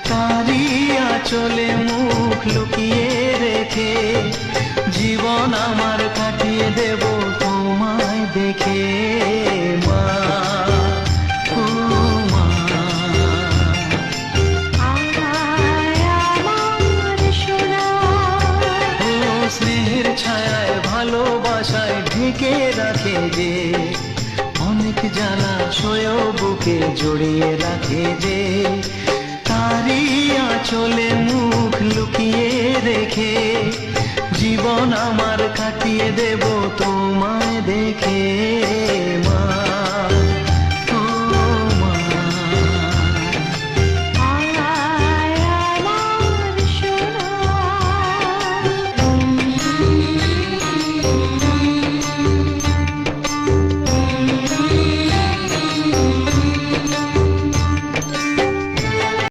তারি আঁচলে মুখ লুকিয়ে রেখে জীবন আমার কাটিয়ে দেব তোমায় দেখে। মা, ও মা, ও স্নেহের ছায়ায় ভালোবাসায় ঢেকে রাখে যে, অনেক জ্বালা সয়েও বুকে জড়িয়ে রাখে যে। তারি আঁচলে মুখ লুকিয়ে রেখে জীবন আমার কাটিয়ে দেব তোমায় দেখে।